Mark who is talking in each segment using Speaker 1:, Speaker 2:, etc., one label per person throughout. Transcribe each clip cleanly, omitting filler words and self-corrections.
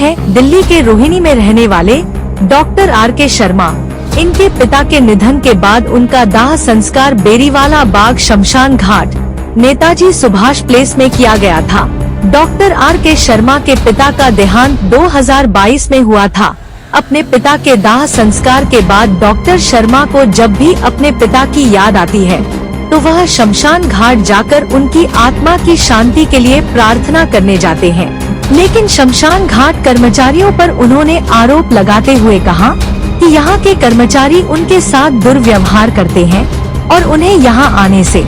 Speaker 1: हैं दिल्ली के रोहिणी में रहने वाले डॉक्टर R.K. शर्मा। इनके पिता के निधन के बाद उनका दाह संस्कार बेरीवाला बाग शमशान घाट नेताजी सुभाष प्लेस में किया गया था। Doctor R.K. शर्मा के पिता का देहांत 2022 में हुआ था। अपने पिता के दाह संस्कार के बाद डॉक्टर शर्मा को जब भी अपने पिता की याद आती है तो वह शमशान घाट जाकर उनकी आत्मा की शांति के लिए प्रार्थना करने जाते हैं। लेकिन शमशान घाट कर्मचारियों पर उन्होंने आरोप लगाते हुए कहा कि यहाँ के कर्मचारी उनके साथ दुर्व्यवहार करते हैं और उन्हें यहाँ आने से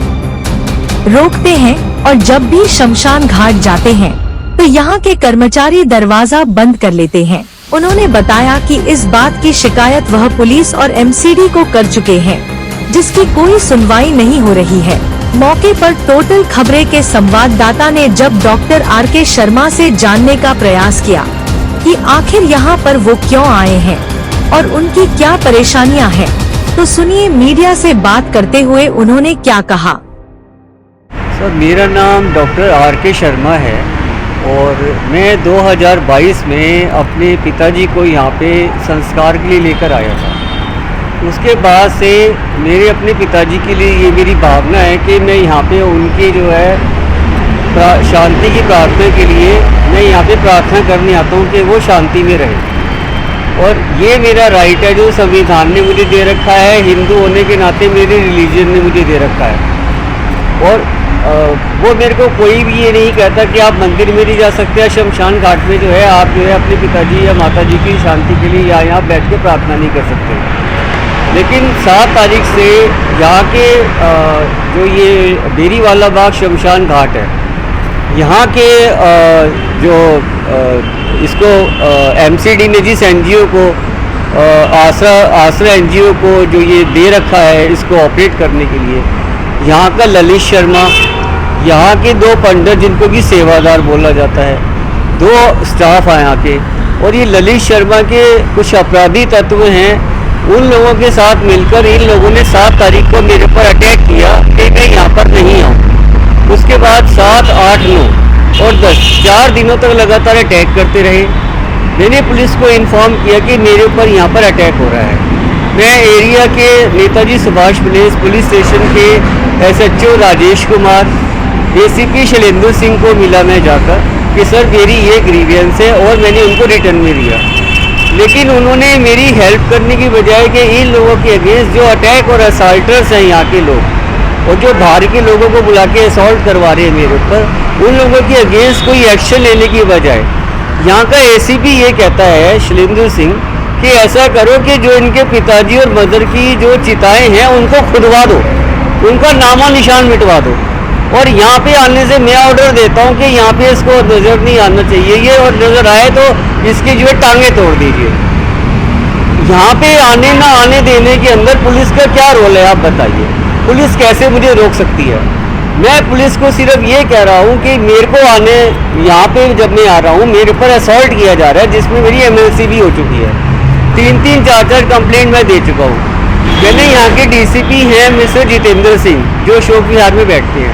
Speaker 1: रोकते हैं, और जब भी शमशान घाट जाते हैं तो यहाँ के कर्मचारी दरवाजा बंद कर लेते हैं। उन्होंने बताया कि इस बात की शिकायत वह पुलिस और MCD को कर चुके हैं, जिसकी कोई सुनवाई नहीं हो रही है। मौके पर टोटल खबरें के संवाददाता ने जब डॉक्टर R.K. शर्मा से जानने का प्रयास किया कि आखिर यहाँ पर वो क्यों आए हैं और उनकी क्या परेशानियाँ हैं, तो सुनिए मीडिया से बात करते हुए उन्होंने क्या कहा।
Speaker 2: सर, मेरा नाम डॉक्टर R.K. शर्मा है और मैं 2022 में अपने पिताजी को यहाँ पे संस्कार के लिए लेकर आया था। उसके बाद से मेरे अपने पिताजी के लिए ये मेरी भावना है कि मैं यहाँ पे उनके जो है शांति की प्रार्थना के लिए मैं यहाँ पे प्रार्थना करने आता हूँ कि वो शांति में रहे। और ये मेरा राइट है जो संविधान ने मुझे दे रखा है, हिंदू होने के नाते मेरे रिलीजन ने मुझे दे रखा है। और वो मेरे को कोई भी ये नहीं कहता कि आप मंदिर में नहीं जा सकते या शमशान घाट में जो है आप जो है अपने पिताजी या माताजी की शांति के लिए यहाँ बैठ के प्रार्थना नहीं कर सकते। लेकिन 7 तारीख से यहाँ के जो ये बेरीवाला बाग शमशान घाट है, यहाँ के जो इसको MCD ने जिस NGO को आसरा NGO को जो ये दे रखा है इसको ऑपरेट करने के लिए, यहाँ का ललित शर्मा, यहाँ के 2 पंडित जिनको कि सेवादार बोला जाता है, 2 स्टाफ हैं यहाँ के, और ये ललित शर्मा के कुछ अपराधी तत्व हैं, उन लोगों के साथ मिलकर इन लोगों ने 7 तारीख को मेरे ऊपर अटैक किया कि मैं यहाँ पर नहीं आऊँ। उसके बाद 7, 8, 9 और 10 4 दिनों तक लगातार अटैक करते रहे। मैंने पुलिस को इन्फॉर्म किया कि मेरे ऊपर यहाँ पर अटैक हो रहा है। मैं एरिया के Netaji Subhash place police station के SHO राजेश कुमार, ACP शैलेंद्र सिंह को मिला मैं जाकर कि सर मेरी ये ग्रीवियंस है, और मैंने उनको रिटर्न में दिया। लेकिन उन्होंने मेरी हेल्प करने की बजाय कि इन लोगों के अगेंस्ट जो अटैक और असॉल्टर्स हैं यहाँ के लोग, और जो बाहर के लोगों को बुला के असॉल्ट करवा रहे हैं मेरे ऊपर, उन लोगों के अगेंस्ट कोई एक्शन लेने की बजाय यहाँ का ACP ये कहता है शैलेंद्र सिंह कि ऐसा करो कि जो इनके पिताजी और मदर की जो चिताएं हैं उनको खुदवा दो, उनका नामो निशान मिटवा दो, और यहाँ पे आने से मैं ऑर्डर देता हूँ कि यहाँ पे इसको नज़र नहीं आना चाहिए ये, और नज़र आए तो इसकी जो है टांगे तोड़ दीजिए। यहाँ पे आने ना आने देने के अंदर पुलिस का क्या रोल है आप बताइए? पुलिस कैसे मुझे रोक सकती है? मैं पुलिस को सिर्फ ये कह रहा हूँ कि मेरे को आने यहाँ पे जब मैं आ रहा हूँ मेरे ऊपर असॉल्ट किया जा रहा है, जिसमें मेरी MLC भी हो चुकी है। 3-3, 4-4 कंप्लेंट मैं दे चुका हूँ। मैंने यहाँ के DCP हैं मिस्टर जितेंद्र सिंह जो अशोक विहार में बैठते हैं,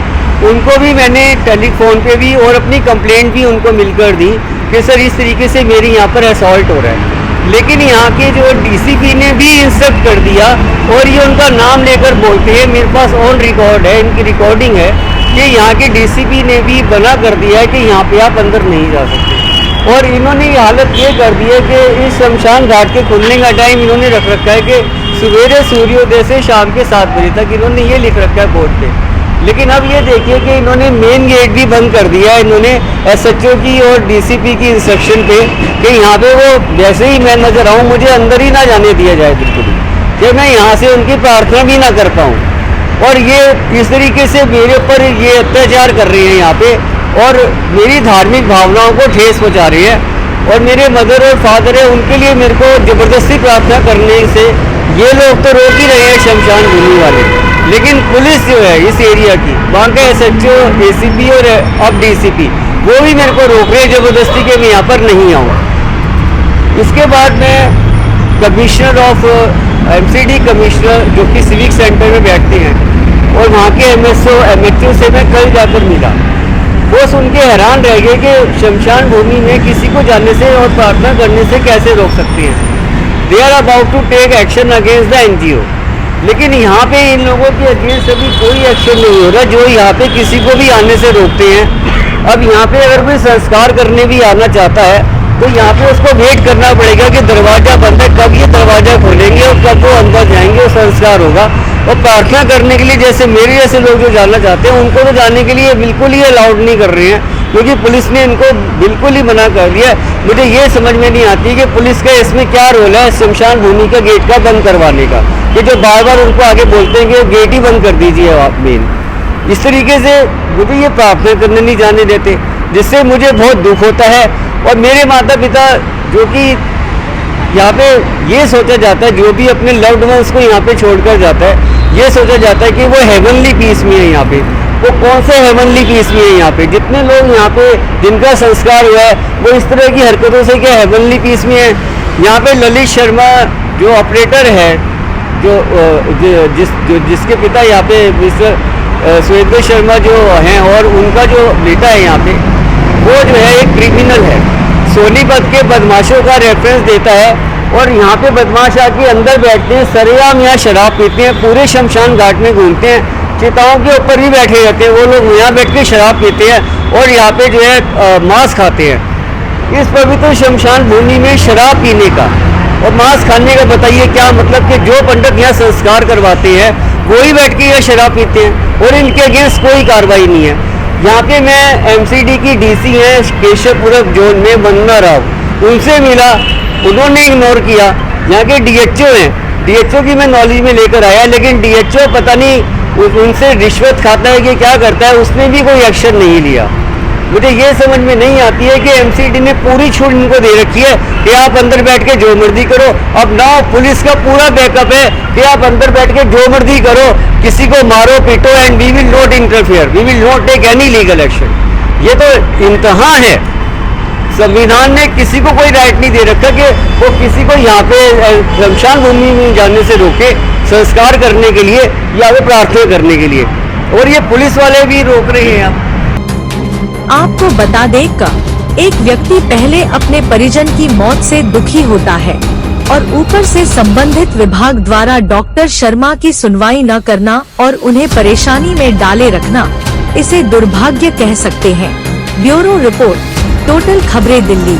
Speaker 2: उनको भी मैंने टेलीफोन पे भी और अपनी कंप्लेंट भी उनको मिलकर दी कि सर इस तरीके से मेरे यहाँ पर असॉल्ट हो रहा है। लेकिन यहाँ के जो DCP ने भी इंस्ट्रक्ट कर दिया, और ये उनका नाम लेकर बोलते हैं, मेरे पास ऑन रिकॉर्ड है, इनकी रिकॉर्डिंग है कि यहाँ के DCP ने भी मना कर दिया है कि यहाँ पे आप अंदर नहीं जा सकते। और इन्होंने ये हालत ये कर दी है कि इस शमशान घाट के खुलने का टाइम इन्होंने रख रखा है कि सवेरे सूर्योदय से शाम के 7 बजे तक, इन्होंने ये लिख रखा है बोर्ड पे। लेकिन अब ये देखिए कि इन्होंने मेन गेट भी बंद कर दिया है, इन्होंने SHO की और DCP की इंस्ट्रक्शन पे कि यहाँ पे वो जैसे ही मैं नजर आऊँ मुझे अंदर ही ना जाने दिया जाए बिल्कुल भी, कि मैं यहाँ से उनकी प्रार्थना भी ना कर पाऊँ। और ये इस तरीके से मेरे ऊपर ये अत्याचार कर रही है यहाँ पे, और मेरी धार्मिक भावनाओं को ठेस पहुँचा रही है। और मेरे मदर और फादर है, उनके लिए मेरे को ज़बरदस्ती प्रार्थना करने से ये लोग तो रोक ही रहे हैं शमशान भूमि वाले, लेकिन पुलिस जो है इस एरिया की, वहाँ का SHO, ACP और अब DCP, वो भी मेरे को रोक रहे हैं ज़बरदस्ती के मैं यहाँ पर नहीं आऊँ। इसके बाद मैं कमिश्नर ऑफ MCD कमिश्नर जो कि सिविक सेंटर में बैठते हैं, और वहाँ के MSO MHO से मैं कल जाकर मिला। वो सुन के हैरान रह गए कि शमशान भूमि में किसी को जाने से और प्रार्थना करने से कैसे रोक सकते हैं। They are about to take action against the NGO, लेकिन यहाँ पे इन लोगों के अगेंस्ट अभी कोई एक्शन नहीं हो रहा जो यहाँ पे किसी को भी आने से रोकते हैं। अब यहाँ पे अगर कोई संस्कार करने भी आना चाहता है तो यहाँ पे उसको वेट करना पड़ेगा कि दरवाज़ा बंद है, कब ये दरवाज़ा खोलेंगे और कब वो अंदर जाएंगे और संस्कार होगा। और प्रार्थना करने के लिए जैसे मेरे जैसे लोग जो जाना चाहते हैं उनको तो जाने के लिए बिल्कुल ही अलाउड नहीं कर रहे हैं, क्योंकि पुलिस ने इनको बिल्कुल ही मना कर दिया। मुझे ये समझ में नहीं आती कि पुलिस का इसमें क्या रोल है शमशान भूमि का गेट का बंद करवाने का, कि जो बार बार उनको आगे बोलते हैं कि गेट ही बंद कर दीजिए आप मेन। इस तरीके से मुझे ये प्रार्थना करने नहीं जाने देते, जिससे मुझे बहुत दुख होता है। और मेरे माता पिता जो कि यहाँ पे ये सोचा जाता है, जो भी अपने लव्ड वंस को यहाँ पे छोड़कर जाता है, ये सोचा जाता है कि वो हेवनली पीस में है यहाँ पे। वो कौन से हेवनली पीस में है यहाँ पे? जितने लोग यहाँ पे जिनका संस्कार हुआ है वो इस तरह की हरकतों से क्या हेवनली पीस में है? यहाँ पे ललित शर्मा जो ऑपरेटर है, जिसके पिता यहाँ पे मिस्टर सुरेंद्र शर्मा जो हैं, और उनका जो बेटा है यहाँ पे, वो जो है एक क्रिमिनल है, सोनीपत के बदमाशों का रेफरेंस देता है। और यहाँ पे बदमाश आके अंदर बैठते हैं, सरेआम यहाँ शराब पीते हैं, पूरे शमशान घाट में घूमते हैं, चिताओं के ऊपर भी बैठे रहते हैं। वो लोग यहाँ बैठ के शराब पीते हैं और यहाँ पे जो है मांस खाते हैं। इस पवित्र शमशान भूमि में शराब पीने का और मांस खाने का बताइए क्या मतलब? कि जो पंडित यहाँ संस्कार करवाते हैं वो ही बैठ के यहाँ शराब पीते हैं और इनके अगेंस्ट कोई कार्रवाई नहीं है। यहाँ पे मैं MCD की DC है केशवपुरम जोन में वंदना राव, उनसे मिला, उन्होंने इग्नोर किया। यहाँ के DHO हैं, DHO की मैं नॉलेज में लेकर आया, लेकिन DHO पता नहीं उनसे रिश्वत खाता है कि क्या करता है, उसने भी कोई एक्शन नहीं लिया। मुझे ये समझ में नहीं आती है कि MCD ने पूरी छूट इनको दे रखी है कि आप अंदर बैठ के जो मर्जी करो। अब ना पुलिस का पूरा बैकअप है कि आप अंदर बैठ के जो मर्जी करो, किसी को मारो पीटो, and we will not interfere, we will not take any legal action. ये तो इंतहा है। संविधान ने किसी को कोई राइट नहीं दे रखा कि वो किसी को यहाँ पे शमशान भूमि में जाने से रोके संस्कार करने के लिए या वो प्रार्थना करने के लिए, और ये पुलिस वाले भी रोक रहे हैं।
Speaker 1: आपको बता दें कि एक व्यक्ति पहले अपने परिजन की मौत से दुखी होता है और ऊपर से संबंधित विभाग द्वारा डॉक्टर शर्मा की सुनवाई न करना और उन्हें परेशानी में डाले रखना, इसे दुर्भाग्य कह सकते हैं। ब्यूरो रिपोर्ट, टोटल खबरें दिल्ली।